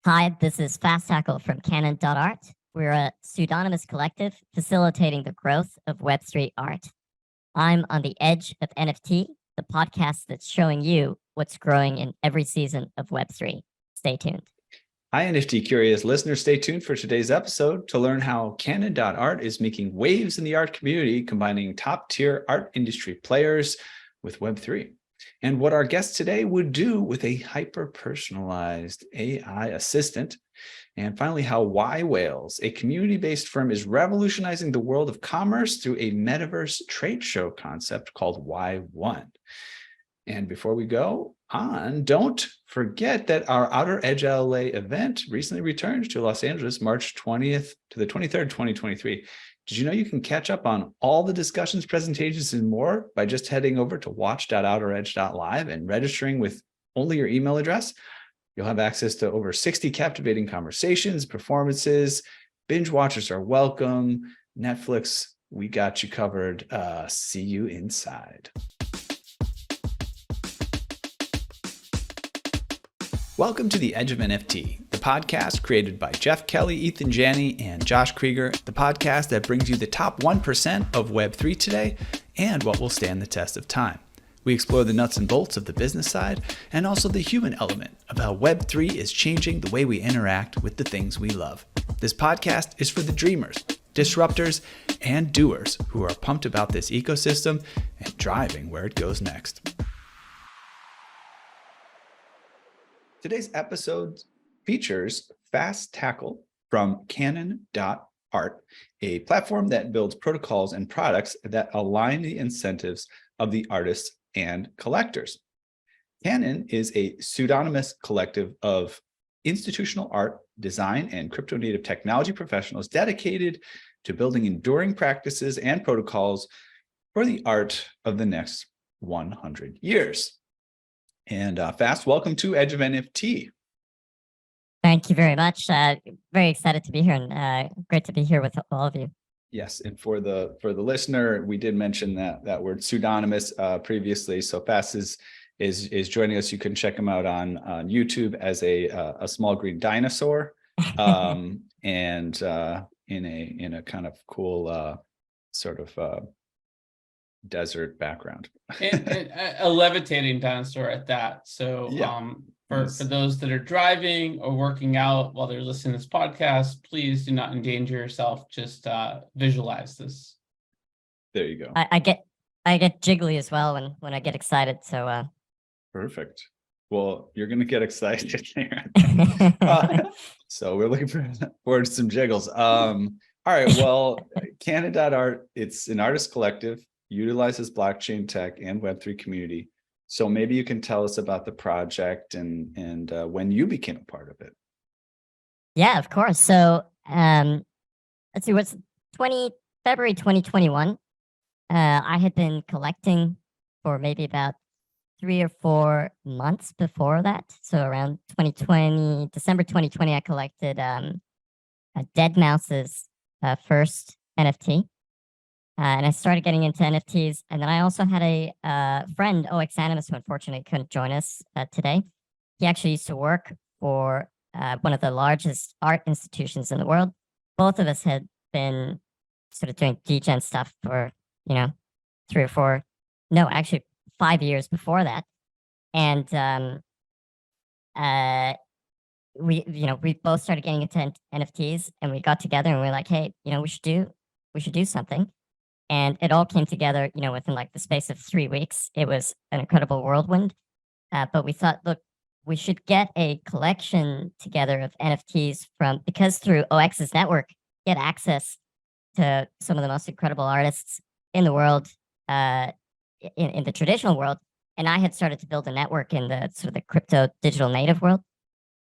Hi, this is Fastackl from Kanon.art. We're a pseudonymous collective facilitating the growth of Web3 art. I'm on the Edge of NFT, the podcast that's showing you what's growing in every season of Web3. Stay tuned. Hi, NFT curious listeners. Stay tuned for today's episode to learn how Kanon.art is making waves in the art community, combining top-tier art industry players with Web3. And what our guest today would do with a hyper-personalized AI assistant. And finally, how yWhales, a community-based firm, is revolutionizing the world of commerce through a metaverse trade show concept called Y1. And before we go on, don't forget that our Outer Edge LA event recently returned to Los Angeles, March 20th to the 23rd, 2023. Did you know you can catch up on all the discussions, presentations, and more by just heading over to watch.outeredge.live and registering with only your email address? You'll have access to over 60 captivating conversations, performances. Binge watchers are welcome. Netflix, we got you covered. See you inside. Welcome to the Edge of NFT, the podcast created by Jeff Kelly, Ethan Janney, and Josh Krieger, the podcast that brings you the top 1% of Web3 today and what will stand the test of time. We explore the nuts and bolts of the business side and also the human element of how Web3 is changing the way we interact with the things we love. This podcast is for the dreamers, disruptors, and doers who are pumped about this ecosystem and driving where it goes next. Today's episode features Fastackl from Kanon.art, a platform that builds protocols and products that align the incentives of the artists and collectors. Kanon is a pseudonymous collective of institutional art, design, and crypto-native technology professionals dedicated to building enduring practices and protocols for the art of the next 100 years. And Fast, welcome to Edge of NFT. Thank you very much. Very excited to be here and great to be here with all of you. Yes, and for the listener, we did mention that word pseudonymous previously. So Fast is joining us. You can check him out on YouTube as a small green dinosaur, and in a kind of cool sort of desert background. and a levitating dinosaur at that. So yeah. For those that are driving or working out while they're listening to this podcast, please do not endanger yourself. Just visualize this. There you go. I get jiggly as well when I get excited. So perfect. Well, you're gonna get excited there. So we're looking forward to some jiggles. All right. Well, Kanon.art, it's an artist collective, utilizes blockchain tech and Web3 community. So maybe you can tell us about the project and when you became a part of it. Yeah, of course. So let's see, what's February 2021. I had been collecting for maybe about 3 or 4 months before that. So around December 2020, I collected Dead Mouse's first NFT. And I started getting into NFTs. And then I also had a friend, OX Animus, who unfortunately couldn't join us today. He actually used to work for one of the largest art institutions in the world. Both of us had been sort of doing degen stuff for, 3 or 4, no, actually 5 years before that. And we both started getting into NFTs, and we got together and we were like, hey, we should do something. And it all came together, within like the space of 3 weeks. It was an incredible whirlwind. But we thought, look, we should get a collection together of NFTs because through OX's network, get access to some of the most incredible artists in the world, in the traditional world. And I had started to build a network in the sort of the crypto digital native world.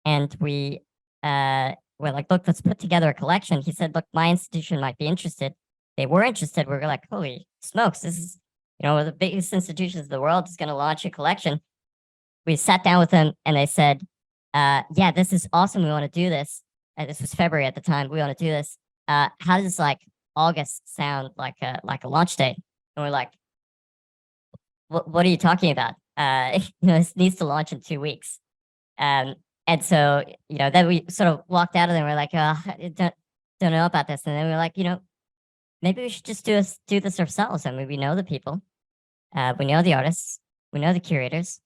And we were like, look, let's put together a collection. He said, look, my institution might be interested. They were interested. We were like, holy smokes, this is, one of the biggest institutions in the world is going to launch a collection. We sat down with them and they said, yeah, this is awesome. We want to do this. This was February at the time. We want to do this. How does like August sound like a launch date? And we're like, what are you talking about? This needs to launch in 2 weeks. And And so, then we sort of walked out of there and we're like, I don't know about this. And then we were like, maybe we should just do this ourselves. I mean, we know the people, we know the artists, we know the curators.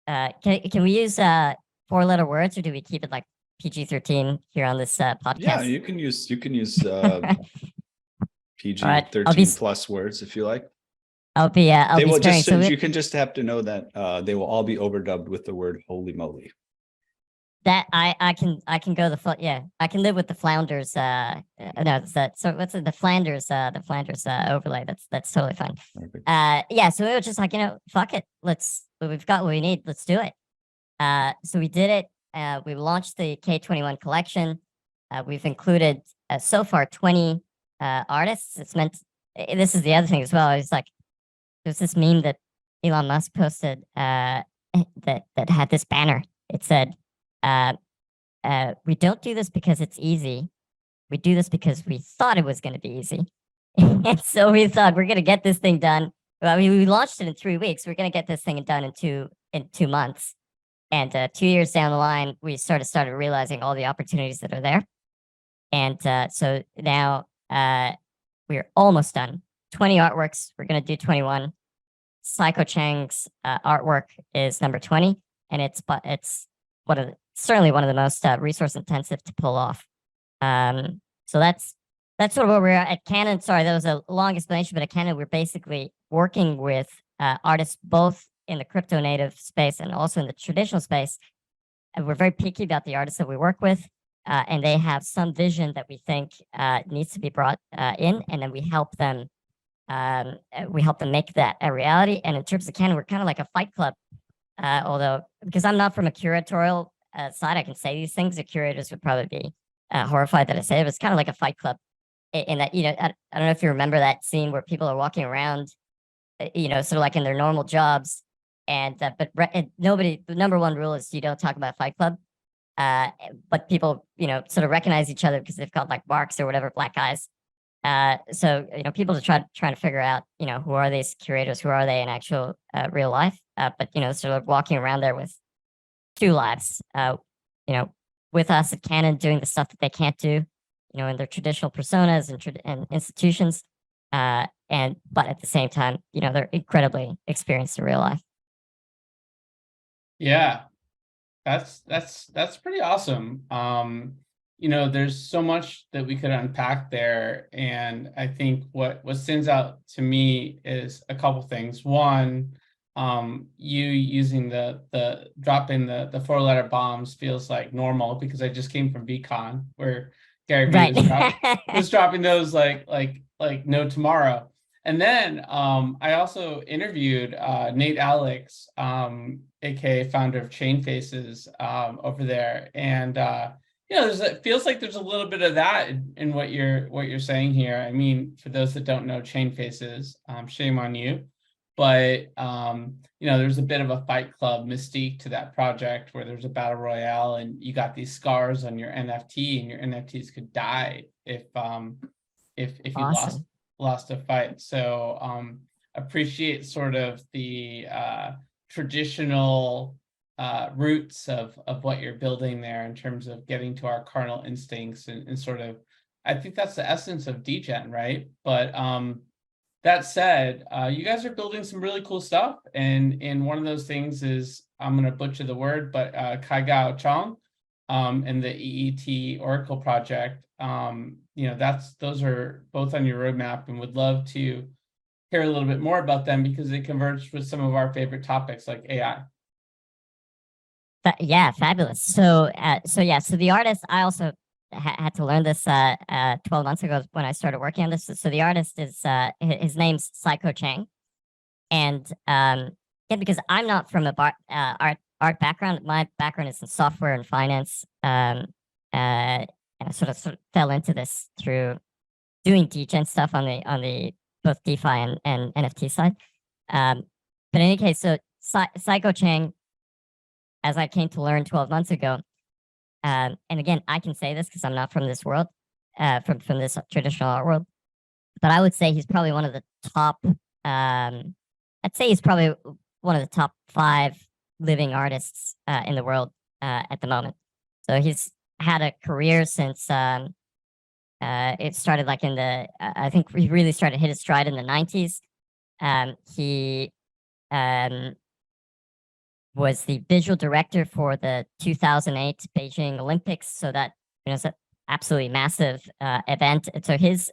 Can we use 4-letter words, or do we keep it like PG-13 here on this podcast? Yeah, you can use PG-13 plus words if you like. I'll be sparing. So you can just have to know that they will all be overdubbed with the word "holy moly." That I can go I can live with the Flounders. No, it's that. So what's it? The Flanders overlay. That's totally fine. Yeah. So we were just like, fuck it. We've got what we need. Let's do it. So we did it. We launched the K21 collection. We've included so far 20 artists. It's meant. This is the other thing as well. It's like there's this meme that Elon Musk posted that had this banner. It said, we don't do this because it's easy. We do this because we thought it was going to be easy. And so we thought we're going to get this thing done. I mean, we launched it in 3 weeks. We're going to get this thing done in two months. And 2 years down the line, we started realizing all the opportunities that are there. And so now we're almost done. 20 artworks. We're going to do 21. Psycho Chang's artwork is number 20, and it's certainly one of the most resource intensive to pull off. So that's sort of where we're at Kanon. Sorry, that was a long explanation, but at Kanon, we're basically working with artists both in the crypto native space and also in the traditional space. And we're very picky about the artists that we work with, and they have some vision that we think needs to be brought in, and then we help them make that a reality. And in terms of Kanon, we're kind of like a fight club. Although, because I'm not from a curatorial side, I can say these things. The curators would probably be horrified that I say it. It's kind of like a fight club in that, I don't know if you remember that scene where people are walking around, sort of like in their normal jobs. And, the number one rule is you don't talk about Fight Club. But people, sort of recognize each other because they've got like marks or whatever, black eyes. So, people are trying to figure out, who are these curators? Who are they in actual real life? But, sort of walking around there with 2 lives, with us at Kanon doing the stuff that they can't do, in their traditional personas and institutions. But at the same time, they're incredibly experienced in real life. Yeah, that's pretty awesome. There's so much that we could unpack there. And I think what stands out to me is a couple things. One, you using the dropping the 4-letter bombs feels like normal because I just came from VCon where Gary Vee was dropping those like no tomorrow. And then I also interviewed Nate Alex, aka founder of Chain Faces, over there, and it feels like there's a little bit of that in what you're saying here. I mean, for those that don't know Chain Faces, shame on you, but there's a bit of a Fight Club mystique to that project where there's a battle royale and you got these scars on your NFT, and your NFTs could die if you Awesome. lost a fight. So appreciate sort of the traditional roots of what you're building there in terms of getting to our carnal instincts and sort of, I think that's the essence of degen, right? But that said, you guys are building some really cool stuff, and one of those things is, I'm going to butcher the word, but Kai Gao Chong and the EET Oracle project. Those are both on your roadmap, and would love to hear a little bit more about them because they converge with some of our favorite topics like AI. Yeah, fabulous. So the artist, I also had to learn this 12 months ago when I started working on this. So the artist is his name's Psycho Chang, and because I'm not from a art background, my background is in software and finance, and I sort of fell into this through doing degen stuff on the both DeFi and NFT side. But in any case, so Psycho Chang, as I came to learn 12 months ago, and again, I can say this because I'm not from this world, from this traditional art world, but I would say he's probably one of the top, I'd say he's probably one of the top 5 living artists in the world at the moment. So he's had a career since it started like in the, I think he really started to hit his stride in the 90s. He was the visual director for the 2008 Beijing Olympics. So that, it's an absolutely massive event. And so his,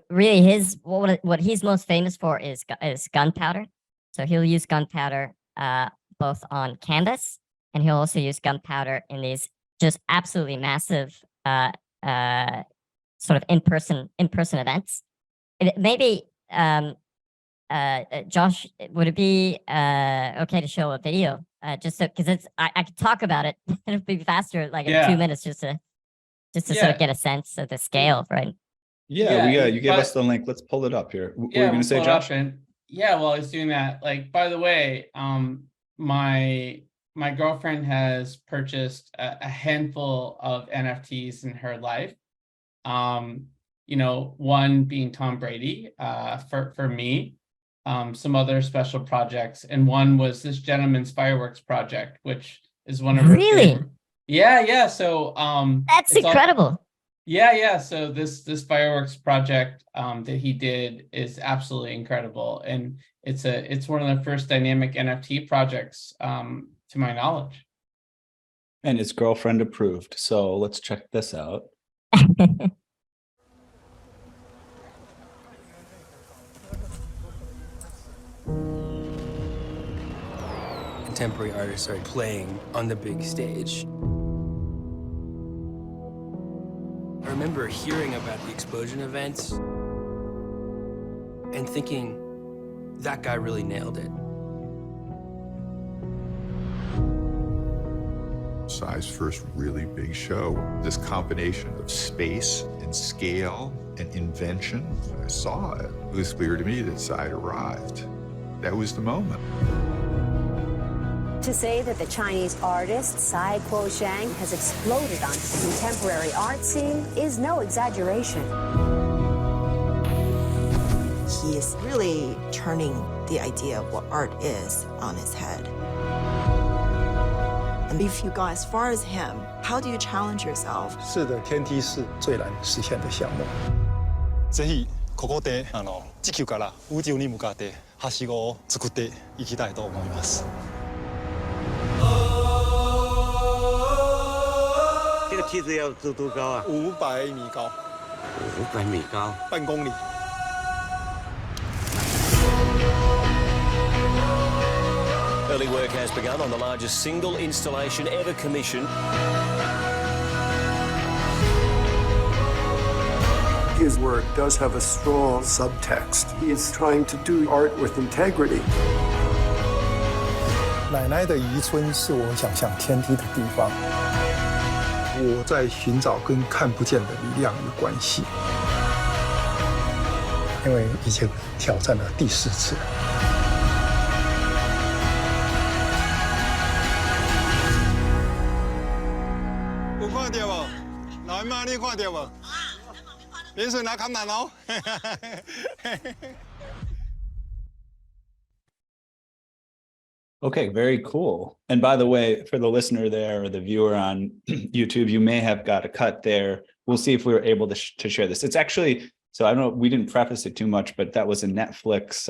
really his, what he's most famous for is gunpowder. So he'll use gunpowder both on canvas, and he'll also use gunpowder in these just absolutely massive sort of in-person events. Maybe Josh, would it be okay to show a video? Just so, because I could talk about it. It'll be faster, like in 2 minutes, just to sort of get a sense of the scale, right? Yeah, you gave us the link. Let's pull it up here. What were you going to say, Josh? While I was doing that, like, by the way, my girlfriend has purchased a handful of NFTs in her life. One being Tom Brady for me, some other special projects, and one was this gentleman's fireworks project, which is one of her favorite. Yeah. So that's incredible. So this fireworks project that he did is absolutely incredible, and it's one of the first dynamic NFT projects to my knowledge. And his girlfriend approved. So let's check this out. Contemporary artists are playing on the big stage. I remember hearing about the explosion events and thinking, that guy really nailed it. Psy's first really big show, this combination of space and scale and invention. I saw it. It was clear to me that Psy had arrived. That was the moment. To say that the Chinese artist Psy Kuo-Shang has exploded onto the contemporary art scene is no exaggeration. He is really turning the idea of what art is on its head. And if you go as far as him, how do you challenge yourself? 是的，天梯是最难实现的項目。ぜひここで地球から宇宙に向かってはしごを作っていきたいと思います。这个梯子要走多高啊？500米高。500米高，半公里。Early work has begun on the largest single installation ever commissioned. His work does have a strong subtext. He is trying to do art with integrity. 奶奶的渔村是我想象天梯的地方。我在寻找跟看不见的力量有关系，因为已经挑战了第4次。有看到无？老妈，你看到无？连水拿砍板哦。Okay, very cool. And by the way, for the listener there or the viewer on YouTube, you may have got a cut there. We'll see if we were able to share this. It's actually, so I don't know, we didn't preface it too much, but that was a Netflix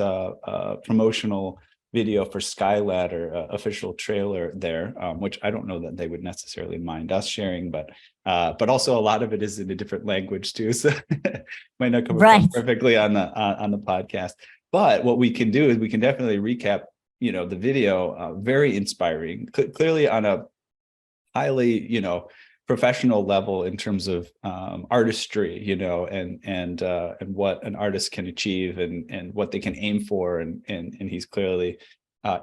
promotional video for Skyladder, official trailer there, which I don't know that they would necessarily mind us sharing, but also a lot of it is in a different language too, so might not come across perfectly on the podcast. But what we can do is we can definitely recap, the video, very inspiring, clearly on a highly, professional level in terms of artistry, and what an artist can achieve and what they can aim for, and he's clearly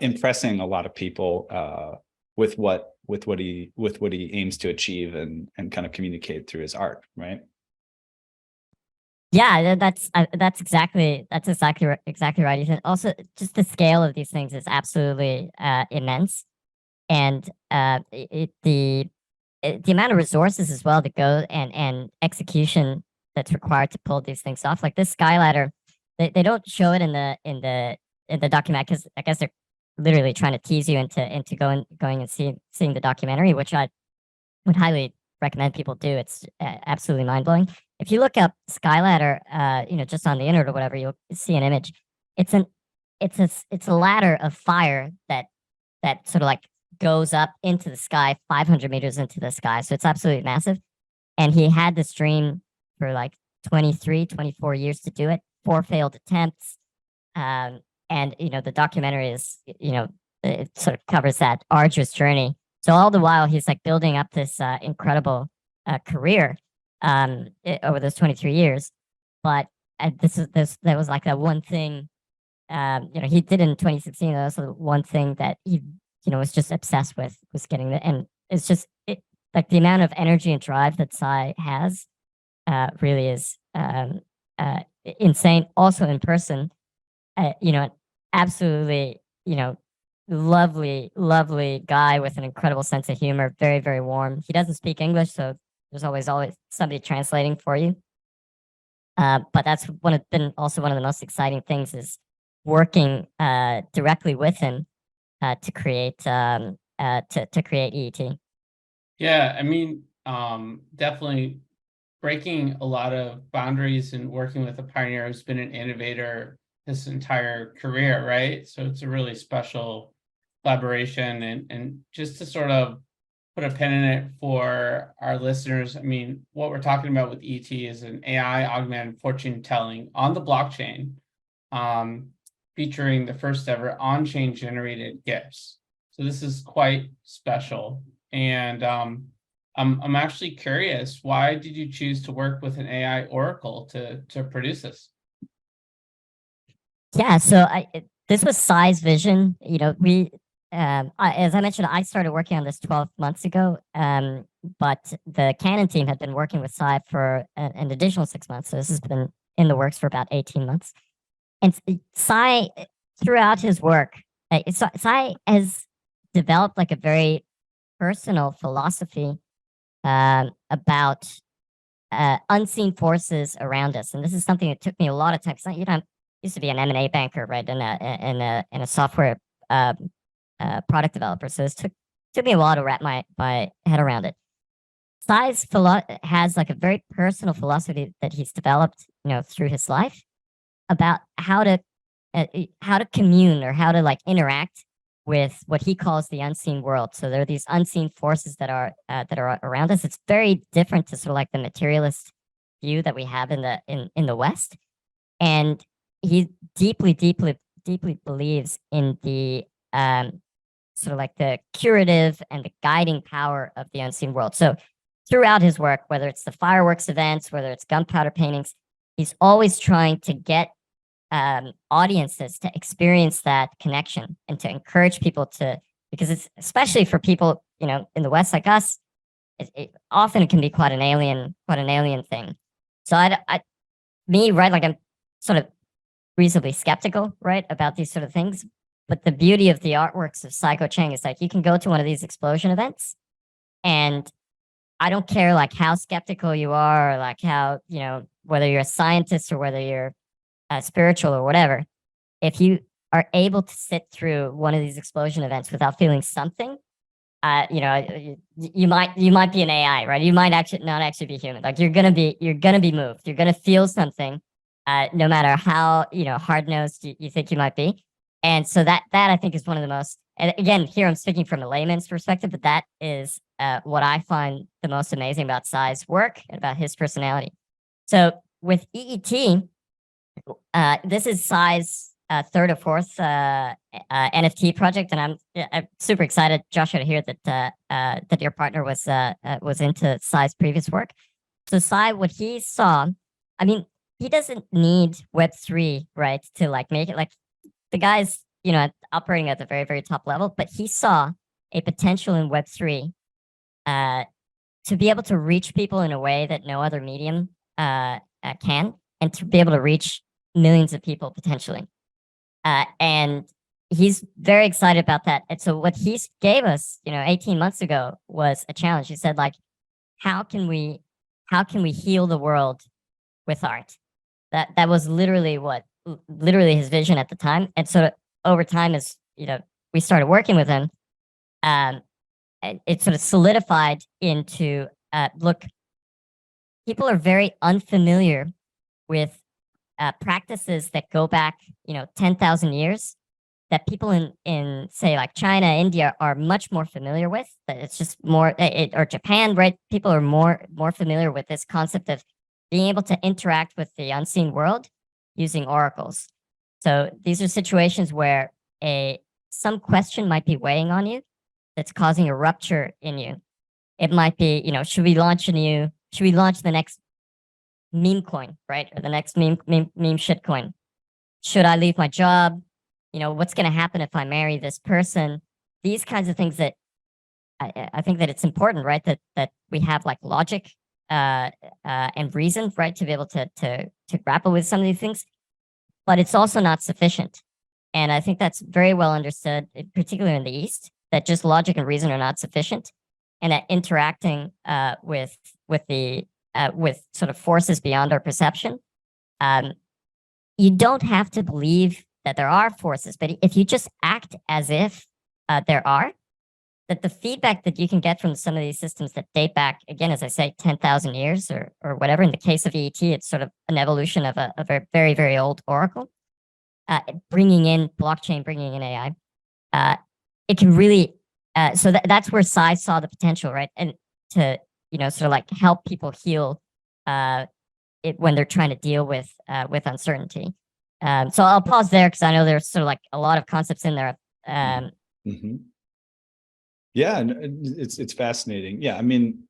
impressing a lot of people with what he aims to achieve and kind of communicate through his art, right? Yeah, that's exactly right, Ethan. Also, just the scale of these things is absolutely immense, and the amount of resources as well to go and execution that's required to pull these things off. Like this Skyladder, they don't show it in the document because I guess they're literally trying to tease you into going and seeing the documentary, which I would highly recommend people do. It's absolutely mind blowing. If you look up Skyladder, just on the internet or whatever, you'll see an image. It's a ladder of fire that sort of like goes up into the sky, 500 meters into the sky. So it's absolutely massive. And he had this dream for like 23, 24 years to do it, 4 failed attempts. And, the documentary is, it sort of covers that arduous journey. So all the while he's like building up this incredible career over those 23 years. But that was like that one thing, he did in 2016. That was the one thing that he, was just obsessed with, was getting the, and it's just like the amount of energy and drive that Sai has really is insane. Also in person, absolutely, lovely guy with an incredible sense of humor, very, very warm. He doesn't speak English, so there's always somebody translating for you. But that's been also one of the most exciting things is working directly with him to create EET. Yeah, I mean, definitely breaking a lot of boundaries and working with a pioneer who's been an innovator his entire career, right? So it's a really special collaboration, and just to sort of put a pin in it for our listeners, I mean, what we're talking about with ET is an AI augmented fortune telling on the blockchain, featuring the first ever on-chain generated gifts. So this is quite special. And I'm actually curious, why did you choose to work with an AI oracle to produce this? Yeah, so this was Sai's vision. We, as I mentioned, I started working on this 12 months ago, but the Kanon team had been working with Sai for an additional 6 months. So this has been in the works for about 18 months. And Sai, throughout his work, Sai has developed like a very personal philosophy about unseen forces around us. And this is something that took me a lot of time. I used to be an M&A banker, right, and a software product developer. So this took me a while to wrap my head around it. Sai's has like a very personal philosophy that he's developed, through his life about how to commune or how to like interact with what he calls the unseen world. So there are these unseen forces that are around us. It's very different to sort of like the materialist view that we have in the West. And he deeply believes in the sort of like the curative and the guiding power of the unseen world. So throughout his work, whether it's the fireworks events, whether it's gunpowder paintings, he's always trying to get audiences to experience that connection and to encourage people to, because it's especially for people, in the West like us, it often can be quite an alien thing. So right, like I'm sort of reasonably skeptical, right, about these sort of things. But the beauty of the artworks of Sai Cheng is like you can go to one of these explosion events, and I don't care like how skeptical you are, or like how, whether you're a scientist or whether you're spiritual or whatever, if you are able to sit through one of these explosion events without feeling something, you might be an AI, right? You might not actually be human. Like you're gonna be moved. You're gonna feel something, no matter how hard-nosed you think you might be. And so that I think is one of the most. And again, here I'm speaking from a layman's perspective, but that is what I find the most amazing about Sai's work and about his personality. So with EET, this is Sai's third or fourth NFT project, and I'm super excited, Joshua, to hear that your partner was into Sai's previous work. So Sai, what he saw, I mean, he doesn't need Web3, right, to like make it. Like the guy's operating at the very, very top level, but he saw a potential in Web3 to be able to reach people in a way that no other medium can, and to be able to reach millions of people potentially. And he's very excited about that. And so what he gave us, 18 months ago was a challenge. He said, like, how can we heal the world with art? That was literally his vision at the time. And so over time, as we we started working with him, it sort of solidified into, look, people are very unfamiliar with practices that go back, 10,000 years, that people in say like China, India are much more familiar with. That it's just more, or Japan, right? People are more familiar with this concept of being able to interact with the unseen world using oracles. So these are situations where some question might be weighing on you that's causing a rupture in you. It might be, should we launch the next meme coin, right? Or the next meme shit coin? Should I leave my job? What's going to happen if I marry this person? These kinds of things that I think that it's important, right? That we have like logic and reason, right? To be able to grapple with some of these things, but it's also not sufficient. And I think that's very well understood, particularly in the East, that just logic and reason are not sufficient, and that interacting with sort of forces beyond our perception, you don't have to believe that there are forces, but if you just act as if there are, that the feedback that you can get from some of these systems that date back, again, as I say, 10,000 years or whatever. In the case of EET, it's sort of an evolution of a very, very old oracle, bringing in blockchain, bringing in AI. It can really, so that's where Sai saw the potential, right? And to, sort of like help people heal it when they're trying to deal with uncertainty. So I'll pause there because I know there's sort of like a lot of concepts in there. Yeah, it's fascinating. Yeah, I mean,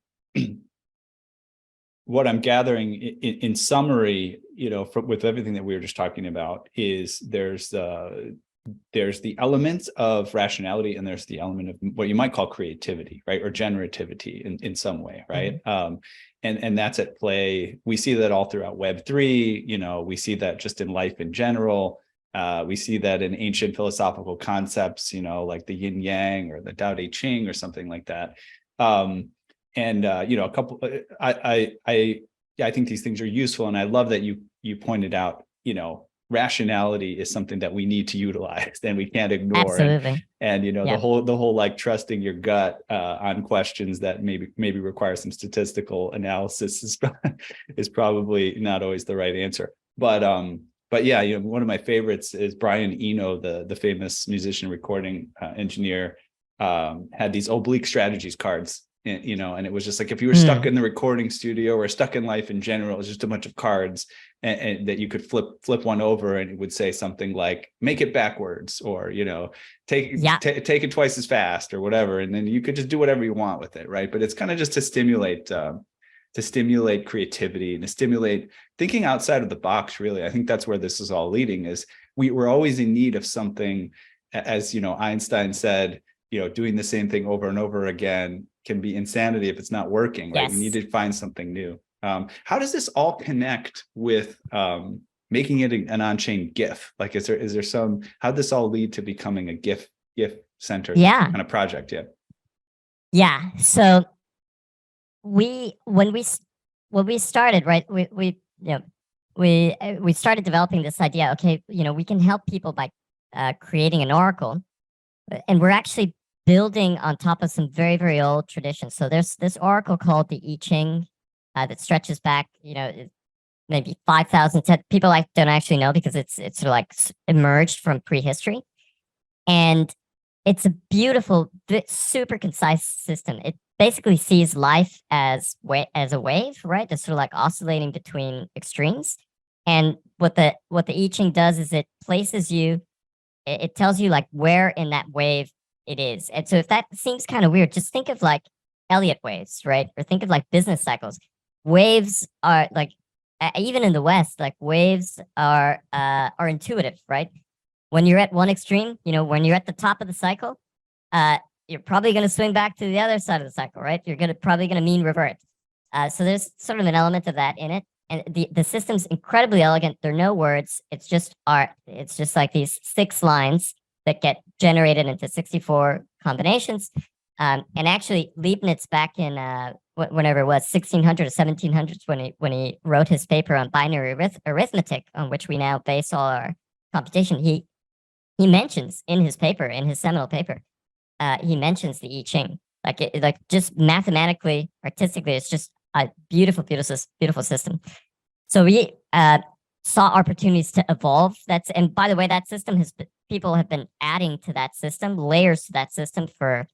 what I'm gathering in summary, with everything that we were just talking about, is there's the elements of rationality and there's the element of what you might call creativity, right, or generativity in some way, right? And that's at play. We see that all throughout Web3. We see that just in life in general. We see that in ancient philosophical concepts, like the yin yang or the Tao Te Ching or something like that. A couple, I think these things are useful, and I love that you pointed out, rationality is something that we need to utilize and we can't ignore. Absolutely. And the whole like trusting your gut on questions that maybe require some statistical analysis is probably not always the right answer. But yeah, one of my favorites is Brian Eno, the famous musician, recording engineer, had these oblique strategies cards, and it was just like, if you were stuck in the recording studio or stuck in life in general, it was just a bunch of cards, and that you could flip one over, and it would say something like, make it backwards, or take it twice as fast, or whatever, and then you could just do whatever you want with it, right? But it's kind of just to stimulate creativity and to stimulate thinking outside of the box, really. I think that's where this is all leading, is we're always in need of something, as Einstein said, doing the same thing over and over again can be insanity if it's not working, right? Yes. We need to find something new. How does this all connect with making it an on-chain GIF? Like, is there some, how'd this all lead to becoming a GIF centered kind of project? Yeah. So when we started, right, we started developing this idea. Okay, we can help people by creating an oracle, and we're actually building on top of some very, very old traditions. So there's this oracle called the I Ching that stretches back, maybe 5,000. People don't actually know because it's sort of like emerged from prehistory, and it's a beautiful, super concise system. It basically sees life as a wave, right? That's sort of like oscillating between extremes. And what the I Ching does is it places you, it tells you like where in that wave it is. And so if that seems kind of weird, just think of like Elliott waves, right? Or think of like business cycles. Waves are like, even in the West, like waves are intuitive, right? When you're at one extreme, when you're at the top of the cycle, you're probably going to swing back to the other side of the cycle, right? You're probably going to mean revert. So there's sort of an element of that in it. And the system's incredibly elegant. There are no words. It's just art. It's just like these 6 lines that get generated into 64 combinations. And actually, Leibniz back in whenever it was, 1600 or 1700s, when he wrote his paper on binary arithmetic, on which we now base all our computation, he mentions in his paper, in his seminal paper, he mentions the I Ching. Like just mathematically, artistically, it's just a beautiful, beautiful system. So we saw opportunities to evolve. And by the way, that system people have been adding to that system, layers to that system for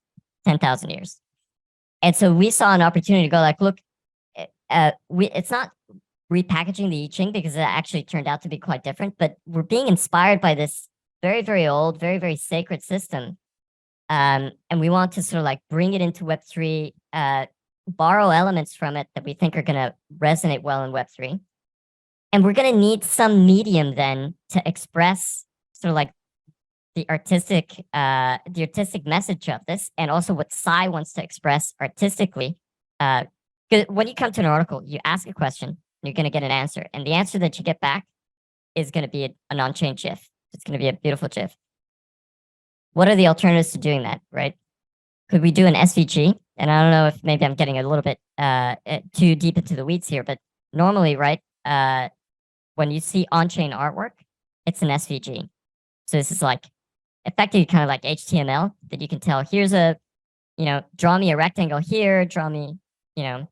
10,000 years. And so we saw an opportunity to go like, look, it's not repackaging the I Ching because it actually turned out to be quite different, but we're being inspired by this very, very old, very, very sacred system. And we want to sort of like bring it into Web3, borrow elements from it that we think are going to resonate well in Web3. And we're going to need some medium then to express sort of like the artistic message of this, and also what Sai wants to express artistically. When you come to an article, you ask a question, you're going to get an answer. And the answer that you get back is going to be an on-chain GIF. It's going to be a beautiful GIF. What are the alternatives to doing that, right? Could we do an SVG? And I don't know if maybe I'm getting a little bit too deep into the weeds here, but normally, right, when you see on-chain artwork, it's an SVG. So this is like effectively kind of like HTML that you can tell, here's draw me a rectangle here, draw me, draw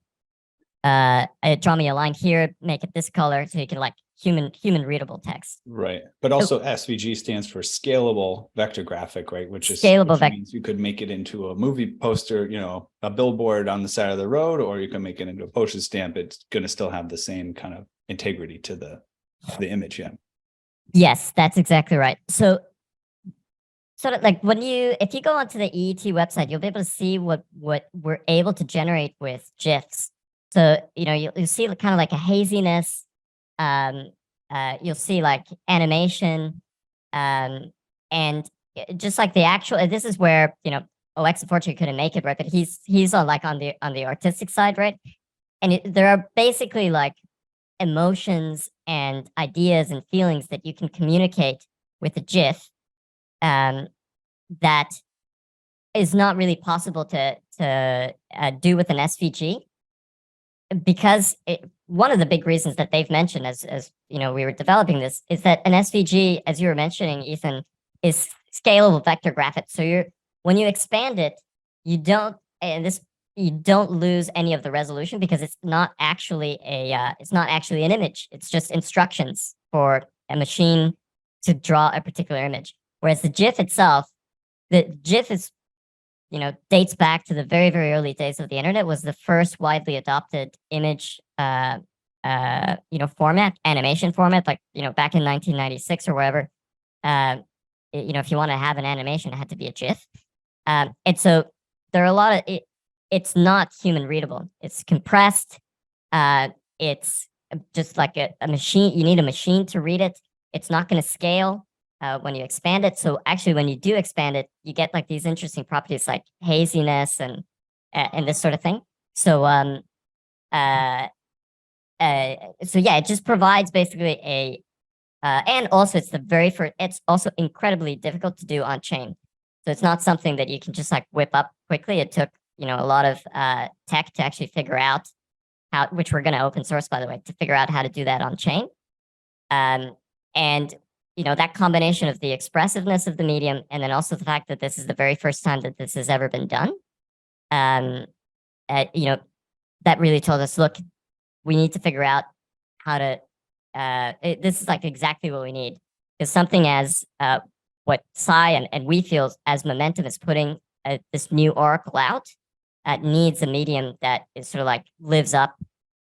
me a line here, make it this color, so you can like human readable text. Right. But also SVG stands for scalable vector graphic, right? Which means you could make it into a movie poster, a billboard on the side of the road, or you can make it into a postage stamp. It's going to still have the same kind of integrity to the image. Yeah. Yes, that's exactly right. So sort of like if you go onto the EET website, you'll be able to see what we're able to generate with GIFs. So, you'll see kind of like a haziness. You'll see like animation, and just like the actual, this is where, OX unfortunately couldn't make it, right? But he's on the artistic side, right? And there are basically like emotions and ideas and feelings that you can communicate with a GIF, that is not really possible to do with an SVG, because one of the big reasons that they've mentioned as we were developing this is that an SVG, as you were mentioning, Ethan, is scalable vector graphics. So when you expand it, you don't lose any of the resolution, because it's not actually an image. It's just instructions for a machine to draw a particular image. Whereas the GIF itself, the GIF is, dates back to the very, very early days of the internet, was the first widely adopted image, format, animation format, like, back in 1996 or whatever. If you want to have an animation, it had to be a GIF. And so there are a lot of, it's not human readable. It's compressed. It's just like a machine. You need a machine to read it. It's not going to scale when you expand it. So actually, when you do expand it, you get like these interesting properties like haziness and this sort of thing. So it just provides basically and also it's the very first. It's also incredibly difficult to do on chain. So it's not something that you can just like whip up quickly. It took a lot of tech to actually figure out how, which we're going to open source, by the way, to figure out how to do that on chain. And that combination of the expressiveness of the medium, and then also the fact that this is the very first time that this has ever been done, that really told us, look, we need to figure out how to, this is like exactly what we need. Because something as what Sai and we feel as Momentum is putting this new oracle out, needs a medium that is sort of like lives up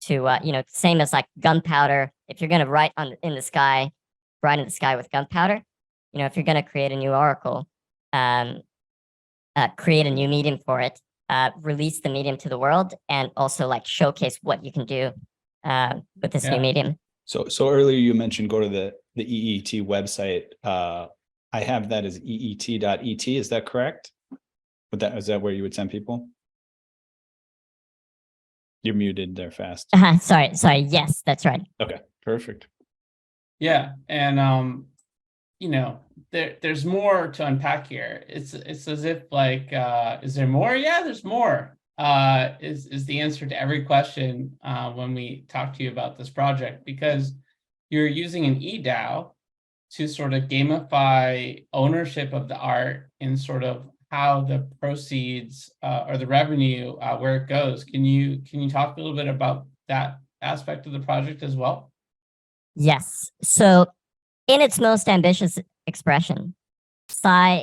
to, same as like gunpowder. If you're going to write in the sky with gunpowder, if you're going to create a new oracle, create a new medium for it, release the medium to the world, and also like showcase what you can do with this new medium. So earlier you mentioned go to the EET website. I have that as eet.et. Is that correct? Is that where you would send people? You're muted there, Fast. Sorry. Yes, that's right. Okay, perfect. Yeah, and there's more to unpack here. It's as if like, is there more? Yeah, there's more. Is the answer to every question when we talk to you about this project, because you're using an eDAO to sort of gamify ownership of the art and sort of how the proceeds or the revenue, where it goes. Can you talk a little bit about that aspect of the project as well? Yes. So in its most ambitious expression, Psy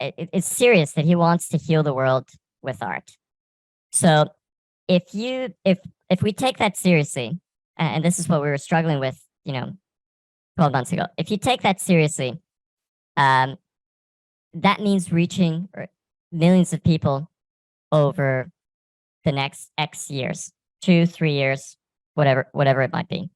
is serious that he wants to heal the world with art. So if we take that seriously, and this is what we were struggling with, 12 months ago, if you take that seriously, that means reaching millions of people over the next X years, 2-3 years, whatever it might be.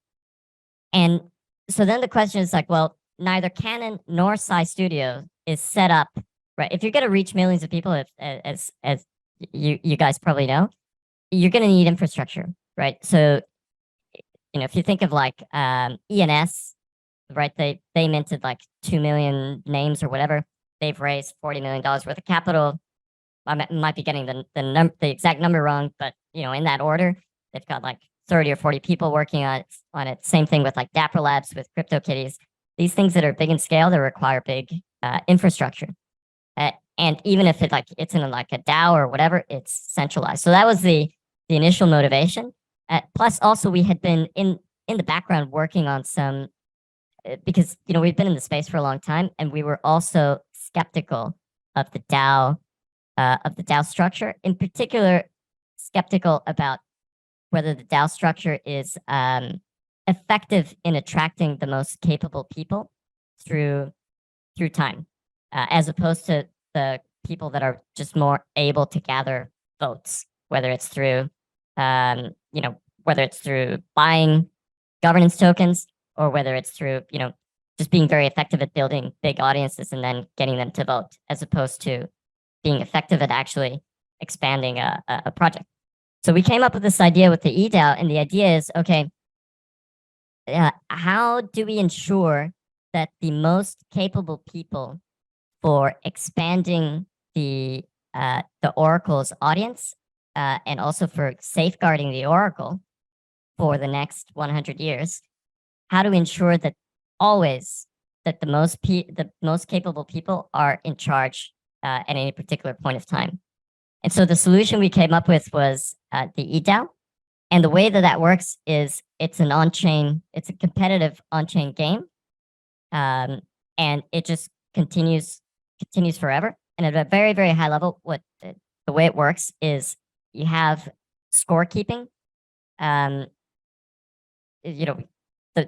And so then the question is like, well, neither Kanon nor Psy Studio is set up, right? If you're going to reach millions of people, as you guys probably know, you're going to need infrastructure, right? So, if you think of like ENS, right? They minted like 2 million names or whatever. They've raised $40 million worth of capital. I might be getting the exact number wrong, but in that order, they've got like 30 or 40 people working on it. Same thing with like Dapper Labs with CryptoKitties. These things that are big in scale, they require big infrastructure. And even if it's in like a DAO or whatever, it's centralized. So that was the initial motivation. Plus, also we had been in the background working on some, because we've been in the space for a long time, and we were also skeptical of the DAO structure. In particular, skeptical about whether the DAO structure is effective in attracting the most capable people through time, as opposed to the people that are just more able to gather votes, whether it's through buying governance tokens, or whether it's through just being very effective at building big audiences and then getting them to vote, as opposed to being effective at actually expanding a project. So we came up with this idea with the eDAO, and the idea is, okay, how do we ensure that the most capable people for expanding the Oracle's audience, and also for safeguarding the Oracle for the next 100 years, how do we ensure that always that the most capable people are in charge at any particular point of time? And so the solution we came up with was the eDAO. And the way that works is it's a competitive on-chain game. And it just continues forever. And at a very, very high level, the way it works is you have scorekeeping.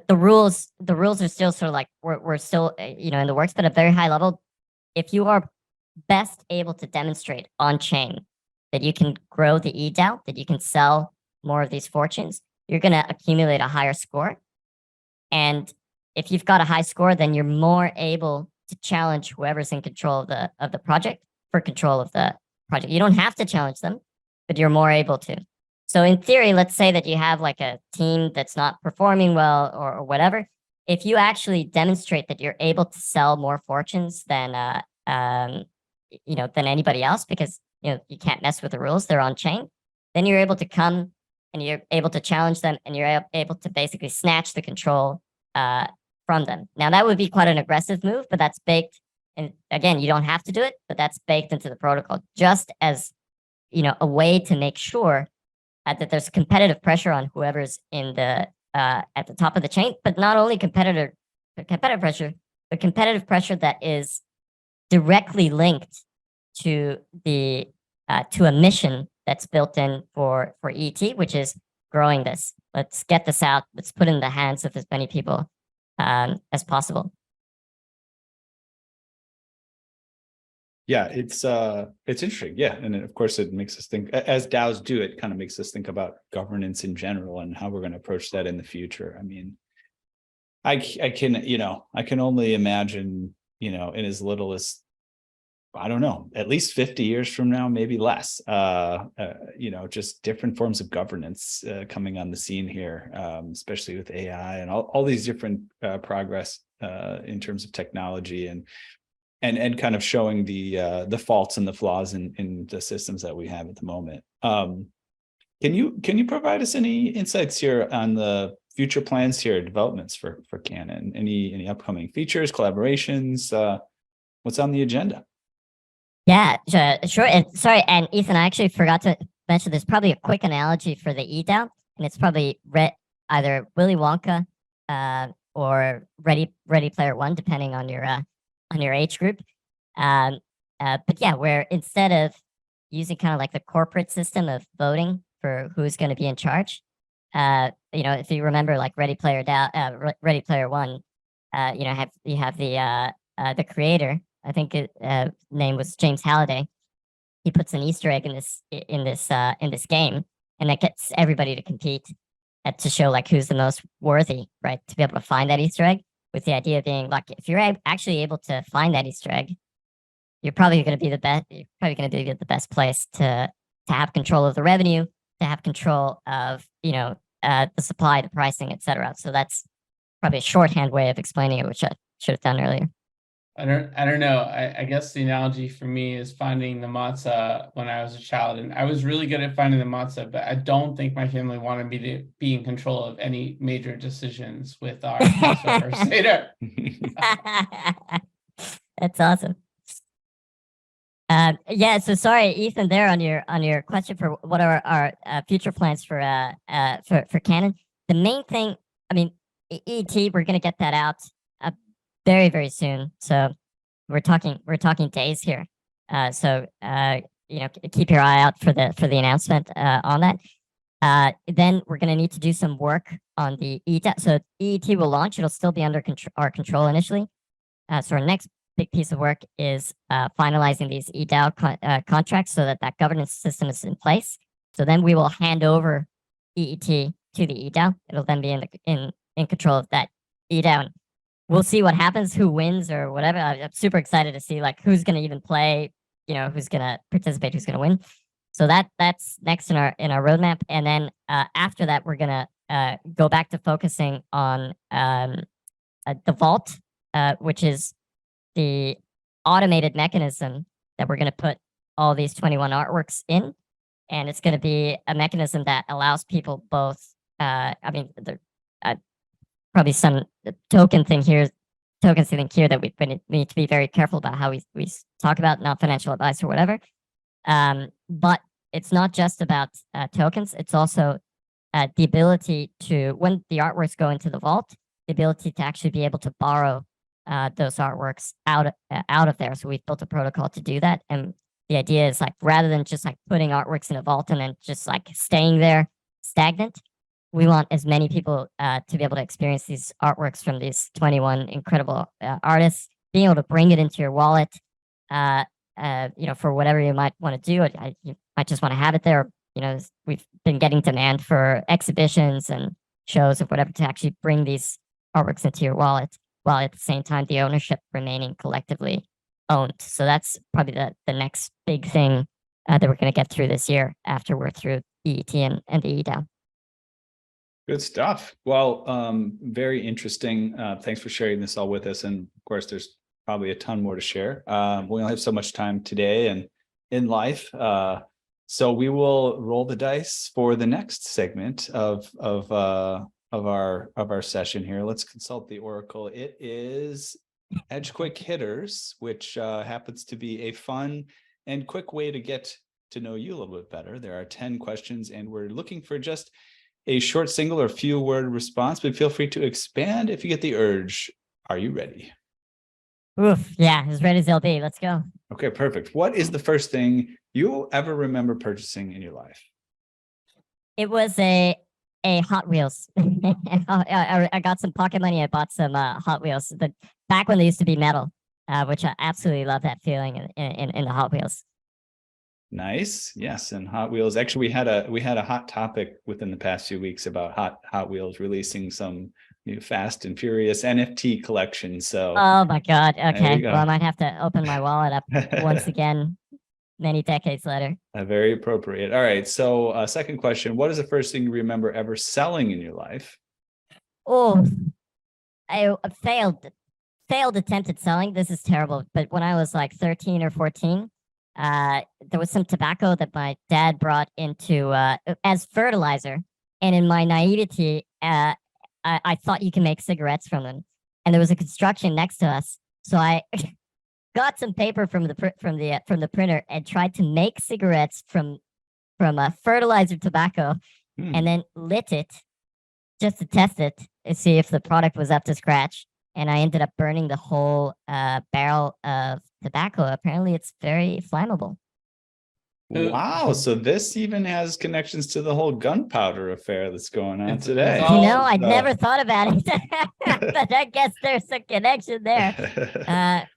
The rules are still sort of like, we're still, in the works, but at a very high level, if you are best able to demonstrate on-chain that you can grow the eDAO, that you can sell more of these fortunes, you're going to accumulate a higher score. And if you've got a high score, then you're more able to challenge whoever's in control of the project for control of the project. You don't have to challenge them, but you're more able to. So in theory, let's say that you have like a team that's not performing well or whatever. If you actually demonstrate that you're able to sell more fortunes than anybody else, because you can't mess with the rules, they're on chain, then you're able to come and you're able to challenge them, and you're able to basically snatch the control from them. Now that would be quite an aggressive move, but that's baked. And again, you don't have to do it, but that's baked into the protocol, just as a way to make sure that there's competitive pressure on whoever's in the at the top of the chain, but not only competitive pressure, but competitive pressure that is directly linked to a mission that's built in for ET, which is growing this. Let's get this out. Let's put it in the hands of as many people as possible. Yeah, it's interesting. Yeah, and of course it makes us think, as DAOs do, it kind of makes us think about governance in general and how we're going to approach that in the future. I mean, I can only imagine, in as little as, I don't know, at least 50 years from now, maybe less, just different forms of governance coming on the scene here, especially with AI and all these different progress in terms of technology and kind of showing the faults and the flaws in the systems that we have at the moment. Can you provide us any insights here on the future plans here, developments for Kanon? Any upcoming features, collaborations? What's on the agenda? Yeah, sure. And sorry, and Ethan, I actually forgot to mention there's probably a quick analogy for the eDAO, and it's probably either Willy Wonka or Ready Player One, depending on your age group. But yeah, where instead of using kind of like the corporate system of voting for who's going to be in charge, if you remember like Ready Player One, you have the creator. I think name was James Halliday. He puts an Easter egg in this game, and that gets everybody to compete to show like who's the most worthy, right? To be able to find that Easter egg, with the idea being like if you're actually able to find that Easter egg, you're probably going to be the best. You're probably going to be the best place to have control of the revenue, to have control of the supply, the pricing, etc. So that's probably a shorthand way of explaining it, which I should have done earlier. I don't know. I guess the analogy for me is finding the matzah when I was a child, and I was really good at finding the matzah, but I don't think my family wanted me to be in control of any major decisions with our Passover Seder. That's awesome. Yeah. So sorry, Ethan, there on your question for what are our future plans for Kanon. The main thing, I mean, ET, we're gonna get that out very, very soon. So we're talking days here. So keep your eye out for the announcement on that. Then we're going to need to do some work on the ET. So ET will launch. It'll still be under our control initially. So our next big piece of work is finalizing these eDAO contracts so that governance system is in place. So then we will hand over EET to the eDAO. It'll then be in control of that eDAO. We'll see what happens, who wins or whatever. I'm super excited to see like who's going to even play, who's going to participate, who's going to win. So that's next in our roadmap. And then after that, we're going to go back to focusing on the vault, which is the automated mechanism that we're going to put all these 21 artworks in. And it's going to be a mechanism that allows people both, probably some tokens thing here that we need to be very careful about how we talk about, not financial advice or whatever. But it's not just about tokens. It's also the ability to, when the artworks go into the vault, the ability to actually be able to borrow those artworks out of there. So we've built a protocol to do that. And the idea is like, rather than just like putting artworks in a vault and then just like staying there stagnant, we want as many people to be able to experience these artworks from these 21 incredible artists, being able to bring it into your wallet, for whatever you might want to do. You might just want to have it there. We've been getting demand for exhibitions and shows or whatever to actually bring these artworks into your wallet, while at the same time the ownership remaining collectively owned. So that's probably the next big thing that we're going to get through this year after we're through EET and the eDAO. Good stuff. Well, very interesting. Thanks for sharing this all with us. And of course, there's probably a ton more to share. We only have so much time today and in life. So we will roll the dice for the next segment of our session here. Let's consult the Oracle. It is Edge Quick Hitters, which happens to be a fun and quick way to get to know you a little bit better. There are 10 questions, and we're looking for just a short single or few word response, but feel free to expand if you get the urge. Are you ready? Oof, yeah, as ready as they'll be. Let's go. Okay, perfect. What is the first thing you ever remember purchasing in your life? It was a Hot Wheels. I got some pocket money. I bought some Hot Wheels. Back when they used to be metal, which I absolutely love that feeling in the Hot Wheels. Nice. Yes, and Hot Wheels. Actually, we had a hot topic within the past few weeks about Hot Wheels releasing some new Fast and Furious NFT collections. So, oh my God. Okay, well, I might have to open my wallet up once again, many decades later. Very appropriate. All right. So, second question: what is the first thing you remember ever selling in your life? Oh, I failed attempt at selling. This is terrible. But when I was like 13 or 14. There was some tobacco that my dad brought into as fertilizer, and in my naivety, I thought you can make cigarettes from them, and there was a construction next to us, so I got some paper from the printer and tried to make cigarettes from fertilizer tobacco, and then lit it just to test it and see if the product was up to scratch. And I ended up burning the whole barrel of tobacco. Apparently, it's very flammable. Wow, so this even has connections to the whole gunpowder affair that's going on today. You know, I'd never thought about it, but I guess there's a connection there.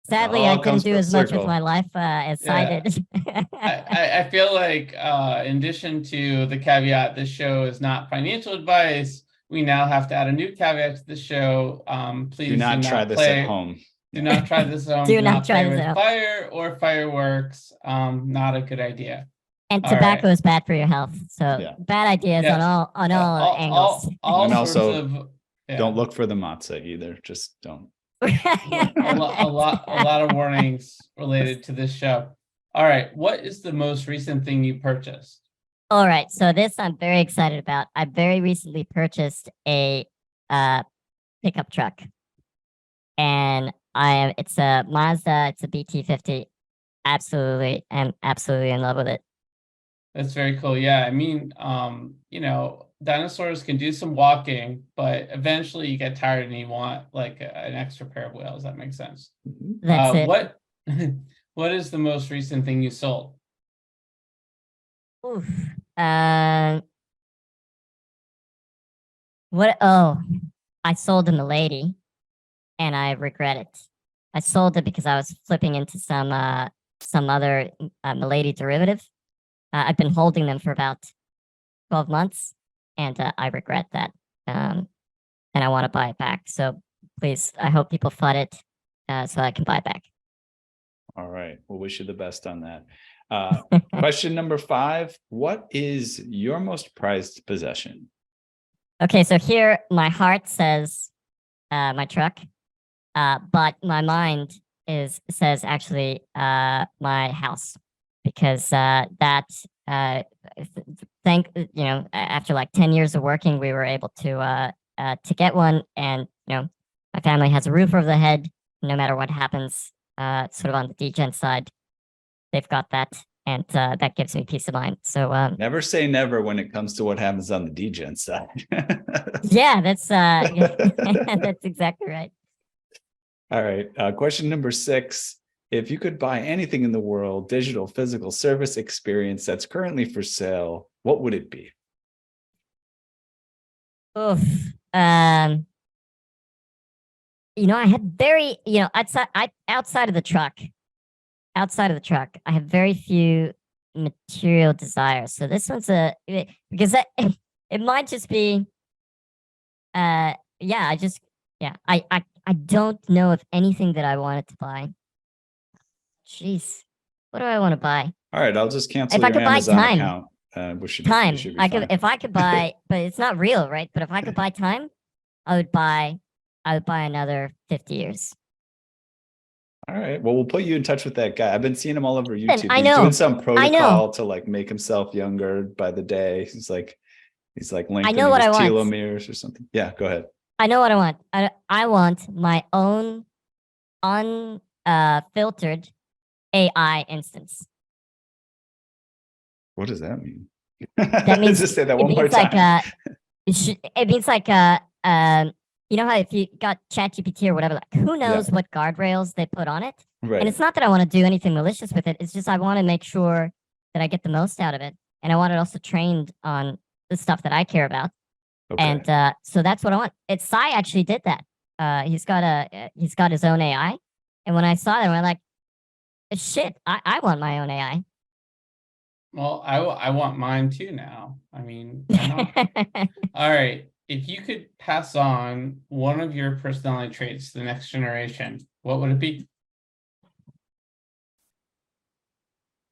Sadly, I couldn't do as much with my life as I did. I feel like in addition to the caveat, this show is not financial advice. We now have to add a new caveat to the show. Please do not try this at home. Do not try this at home. Do not try this with at home. fire or fireworks. Not a good idea. And tobacco is bad for your health. So bad ideas on all angles. All and also, of, don't look for the matzah either. Just don't. a lot of warnings related to this show. All right, what is the most recent thing you purchased? All right, so this I'm very excited about. I very recently purchased a pickup truck, and it's a Mazda. It's a BT50. Absolutely, I'm absolutely in love with it. That's very cool. Yeah, I mean, you know, dinosaurs can do some walking, but eventually you get tired and you want like an extra pair of wheels. That makes sense. That's it. What is the most recent thing you sold? Oof. What? Oh, I sold a Milady, and I regret it. I sold it because I was flipping into some other Milady derivative. I've been holding them for about 12 months, and I regret that. And I want to buy it back. So please, I hope people flood it so I can buy it back. All right. We'll wish you the best on that. Question number 5. What is your most prized possession? Okay, so here my heart says my truck, but my mind says actually my house, because after like 10 years of working, we were able to get one, and my family has a roof over the head. No matter what happens, sort of on the degen side, they've got that, and that gives me peace of mind. So never say never when it comes to what happens on the degen side. Yeah, that's that's exactly right. All right. Question number 6. If you could buy anything in the world, digital, physical, service, experience that's currently for sale, what would it be? Oof. I had very, outside of the truck, I have very few material desires. So this one's because it might just be, I don't know of anything that I wanted to buy. Jeez, what do I want to buy? All right, I'll just cancel If I your could buy Amazon time. account. We should Time. be I fine. if I could buy, but it's not real, right? But if I could buy time, I would buy another 50 years. All right. Well, we'll put you in touch with that guy. I've been seeing him all over YouTube. I He's know. doing some protocol to like make himself younger by the day. He's like lengthening what his I want. telomeres or something. Yeah, go ahead. I know what I want. I want my own unfiltered AI instance. What does that mean? That means just say that one more like time. it means like you know how if you got ChatGPT or whatever, like who knows what guardrails they put on it? Right. And it's not that I want to do anything malicious with it. It's just I want to make sure that I get the most out of it, and I want it also trained on the stuff that I care about. Okay. And so that's what I want. Sai actually did that. He's got his own AI, and when I saw that, I'm like, shit, I want my own AI. Well, I want mine too now. I mean, why not? All right. If you could pass on one of your personality traits to the next generation, what would it be?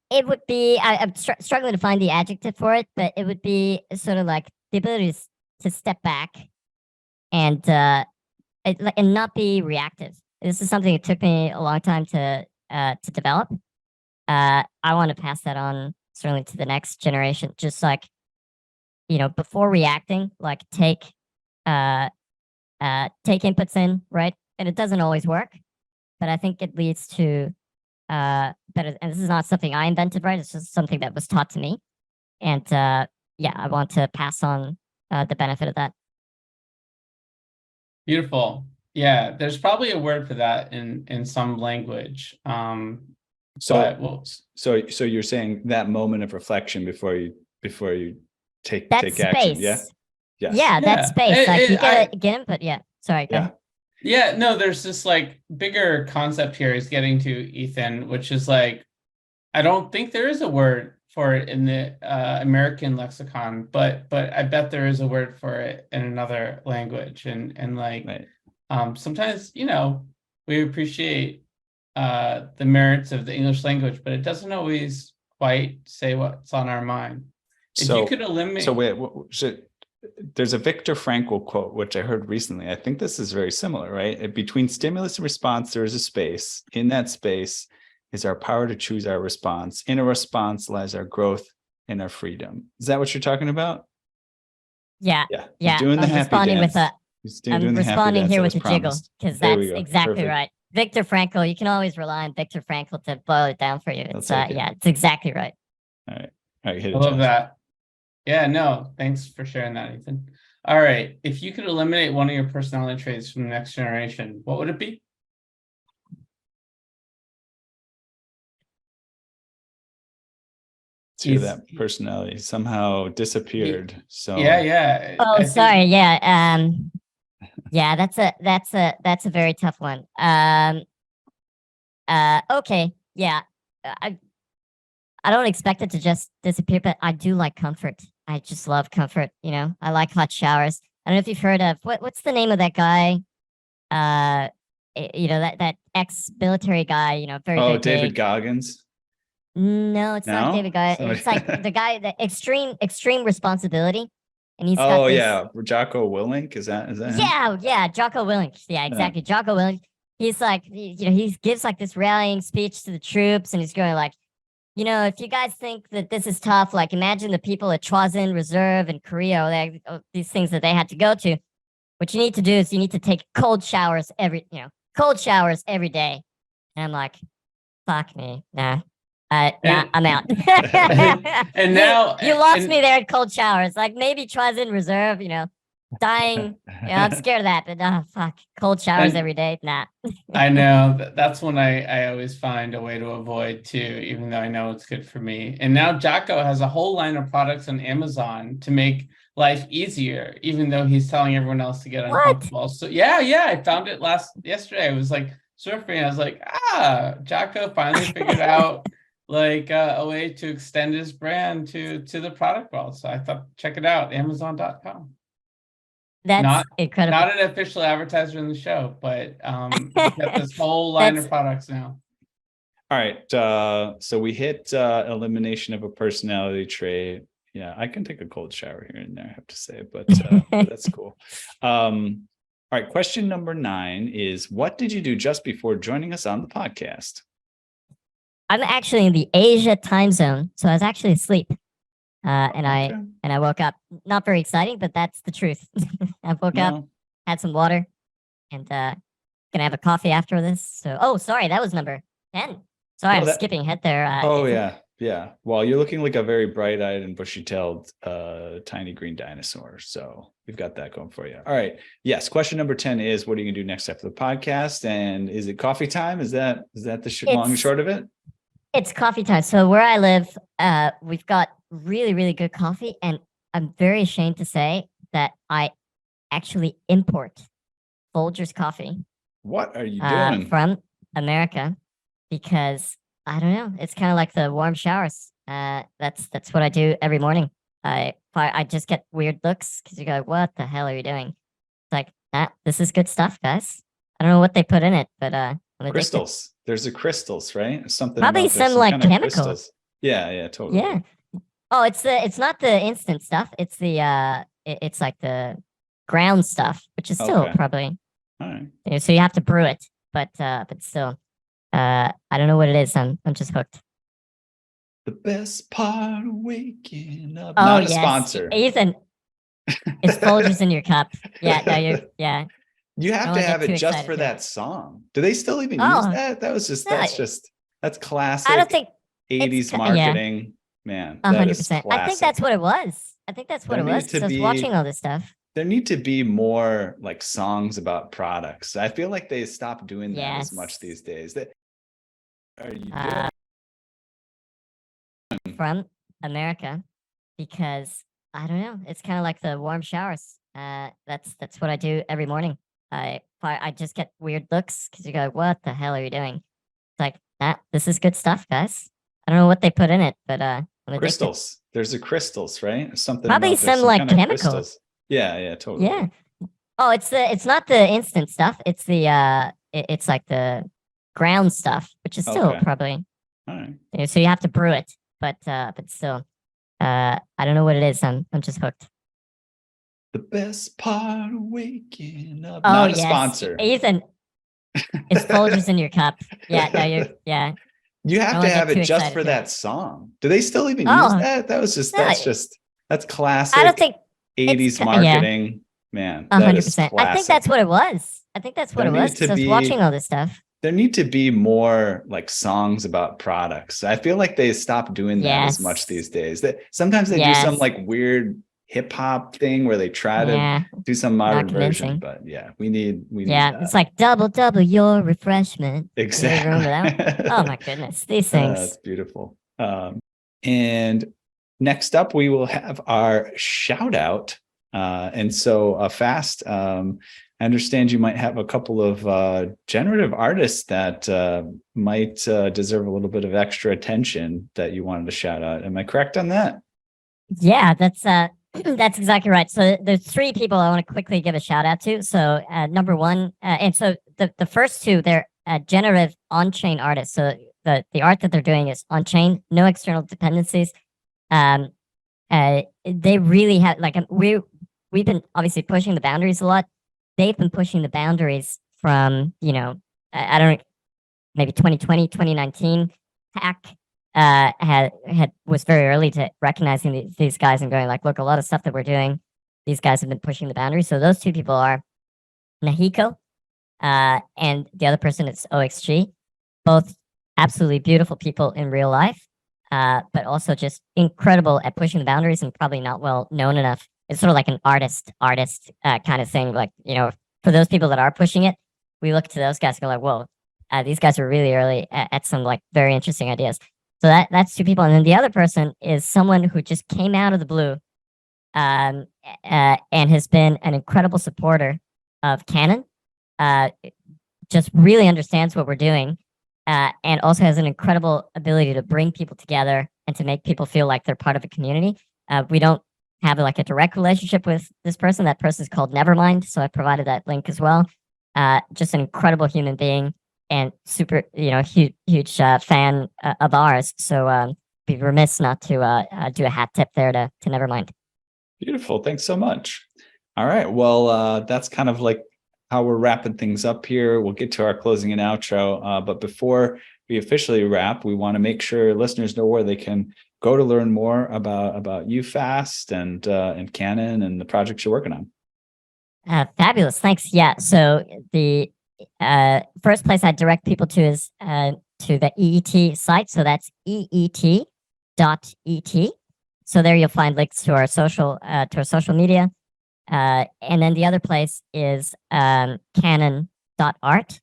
It would be, I'm struggling to find the adjective for it, but it would be sort of like the ability to step back and not be reactive. This is something that took me a long time to develop. I want to pass that on certainly to the next generation. Just like, before reacting, like take take inputs in, right? And it doesn't always work, but I think it leads to better. And this is not something I invented, right? It's just something that was taught to me. And yeah, I want to pass on the benefit of that. Beautiful. Yeah, there's probably a word for that in some language. So you're saying that moment of reflection before you take action. Yeah. Yes. Yeah, that space. Like you get input. Yeah. Sorry. Go ahead. Yeah, no, there's this like bigger concept here is getting to, Ethan, which is like, I don't think there is a word for it in the American lexicon, but I bet there is a word for it in another language. And like, sometimes, you know, we appreciate the merits of the English language, but it doesn't always quite say what's on our mind. If you could eliminate. So wait, there's a Viktor Frankl quote, which I heard recently. I think this is very similar, right? Between stimulus and response, there is a space. In that space is our power to choose our response. In a response lies our growth and our freedom. Is that what you're talking about? Yeah. Yeah. Yeah. He's doing the happy dance. I'm responding here with a jiggle because that's exactly Perfect. right. Viktor Frankl, you can always rely on Viktor Frankl to boil it down for you. It's yeah, it's exactly right. All right, hit it, I love Josh. that. Yeah, no, thanks for sharing that, Ethan. All right, if you could eliminate one of your personality traits from the next generation, what would it be? That personality somehow disappeared. So yeah. Oh, sorry. Yeah. Yeah, that's a very tough one. Okay. Yeah. I don't expect it to just disappear, but I do like comfort. I just love comfort. You know, I like hot showers. I don't know if you've heard of what's the name of that guy? You know, that ex-military guy. You know, very David Goggins. No, it's not David Goggins. It's like the guy that extreme responsibility, and he's got this, Jocko Willink. Is that him? Yeah, Jocko Willink. Yeah, exactly. Yeah. Jocko Willink. He's like, you know, he gives like this rallying speech to the troops, and he's going like, you know, if you guys think that this is tough, like imagine the people at Choisin Reserve in Korea, these things that they had to go to. What you need to do is you need to take cold showers every day. And I'm like, fuck me, nah. I'm out. And now you lost me there at cold showers. Like maybe Choisin Reserve, you know, dying. You know, I'm scared of that, but fuck, cold showers every day. Nah. I know that's when I always find a way to avoid too, even though I know it's good for me. And now Jocko has a whole line of products on Amazon to make life easier, even though he's telling everyone else to get uncomfortable. So yeah, I found it yesterday. I was like surfing. I was like, Jocko finally figured out like a way to extend his brand to the product world. So I thought, check it out, Amazon.com. That's incredible. Not an official advertiser in the show, but we've got this whole line of products now. All right. So we hit elimination of a personality trait. Yeah, I can take a cold shower here and there, I have to say, but that's cool. All right. Question number 9 is, what did you do just before joining us on the podcast? I'm actually in the Asia time zone, so I was actually asleep. And I woke up. Not very exciting, but that's the truth. I woke up, had some water, and gonna have a coffee after this. So, sorry, that was number 10. Sorry, I'm skipping ahead there. Yeah. Well, you're looking like a very bright-eyed and bushy-tailed tiny green dinosaur. So we've got that going for you. All right. Yes. Question number 10 is, what are you gonna do next after the podcast? And is it coffee time? Is that the long and short of it? It's coffee time. So where I live, we've got really, really good coffee. And I'm very ashamed to say that I actually import Folgers coffee. What are you doing? From America, because I don't know. It's kind of like the warm showers. That's what I do every morning. I just get weird looks because you go, what the hell are you doing? It's like, this is good stuff, guys. I don't know what they put in it, but crystals. There's the crystals, right? Something probably some like chemicals. Yeah, totally. Yeah. Oh, it's not the instant stuff. It's the it's like the ground stuff, which is still probably. All right. You know, so you have to brew it, but still, I don't know what it is. I'm just hooked. The best part of waking up. Oh, Not a yes. sponsor. Ethan, It's Folgers in your cup. Yeah, no, yeah. You have don't to wanna get have too it just excited for here. that song. Do they still even use Oh, that? That was just no, that's classic I don't think 80s yeah, marketing. Man, that is 100%. I think that's classic. what it was. I think that's what There it was. needed to 'Cause I was be watching all this stuff. there need to be more like songs about products. I feel like they stopped doing that as much Yes. these days. That are you Uh, doing? From America, because I don't know. It's kind of like the warm showers. That's what I do every morning. I just get weird looks because you go, "What the hell are you doing?" It's like, this is good stuff, guys. I don't know what they put in it, but I'm addicted. Crystals. There's the crystals, right? Something Probably about there's some like kind of chemicals. crystals. Yeah, totally. Yeah. Oh, it's not the instant stuff. It's the it's like the ground stuff, which is still Okay. probably All right. so you have to brew it, but still, I don't know what it is. I'm just hooked. The best part of waking up. Oh Not a yes, sponsor. Ethan. It's Folgers in your cup. Yeah, no, yeah. You have don't to wanna have get it too just excited for here. that song. Do they still even use Oh, that? That's classic I don't think 80s yeah. marketing. Man, that is 100%. I think that's classic. what it was. I think that's what There it was. needed to 'Cause I was be- watching all this stuff. There need to be more like songs about products. I feel like they stopped doing that as much Yes. these days. That sometimes they do some Yes. like weird hip hop thing where they try to Yeah, do some modern version, convincing. but yeah, we need Yeah, that. it's like double your refreshment. You ever remember that one? Exactly. Oh my goodness, these things. That's beautiful. And next up, we will have our shout out. And so Fast, I understand you might have a couple of generative artists that might deserve a little bit of extra attention that you wanted to shout out. Am I correct on that? Yeah, that's that's exactly right. So there's three people I want to quickly give a shout out to. So number one, and so the first two, they're generative on-chain artists. So the art that they're doing is on-chain, no external dependencies. They really have like we've been obviously pushing the boundaries a lot. They've been pushing the boundaries from I don't know, maybe 2020, 2019. Hack was very early to recognizing these guys and going like, look, a lot of stuff that we're doing, these guys have been pushing the boundaries. So those two people are Nahiko, and the other person is OXG, both absolutely beautiful people in real life, but also just incredible at pushing the boundaries and probably not well known enough. It's sort of like an artist kind of thing. Like, for those people that are pushing it, we look to those guys and go like, whoa, these guys are really early at some like very interesting ideas. So that's two people. And then the other person is someone who just came out of the blue and has been an incredible supporter of Kanon, just really understands what we're doing, and also has an incredible ability to bring people together and to make people feel like they're part of a community. We don't have like a direct relationship with this person. That person is called Nevermind, so I provided that link as well. Just an incredible human being and super, huge fan of ours. So be remiss not to do a hat tip there to Nevermind. Beautiful. Thanks so much. All right. Well, that's kind of like how we're wrapping things up here. We'll get to our closing and outro. But before we officially wrap, we want to make sure listeners know where they can go to learn more about you, Fast, and Kanon and the projects you're working on. Fabulous. Thanks. Yeah. So the first place I direct people to is to the EET site. So that's EET.ET. So there you'll find links to our social media. And then the other place is Kanon.art,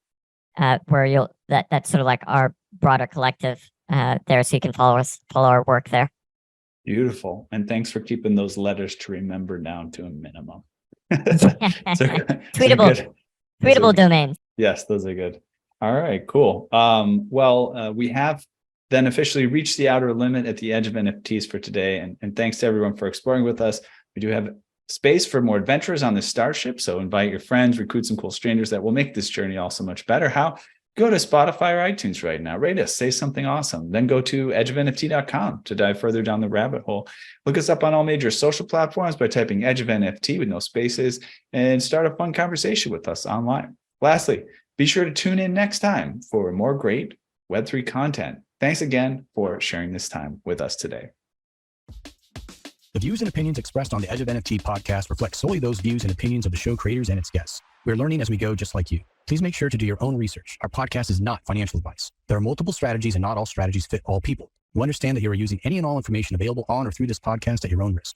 where that's sort of like our broader collective there, so you can follow our work there. Beautiful. And thanks for keeping those letters to remember down to a minimum. Tweetable domains. Yes, those are good. All right, cool. We have then officially reached the outer limit at the edge of NFTs for today. And thanks to everyone for exploring with us. We do have space for more adventurers on this starship. So invite your friends, recruit some cool strangers that will make this journey also much better. How? Go to Spotify or iTunes right now. Rate us, say something awesome. Then go to edgeofnft.com to dive further down the rabbit hole. Look us up on all major social platforms by typing Edge of NFT with no spaces and start a fun conversation with us online. Lastly, be sure to tune in next time for more great Web3 content. Thanks again for sharing this time with us today. The views and opinions expressed on the Edge of NFT podcast reflect solely those views and opinions of the show creators and its guests. We're learning as we go, just like you. Please make sure to do your own research. Our podcast is not financial advice. There are multiple strategies and not all strategies fit all people. You understand that you are using any and all information available on or through this podcast at your own risk.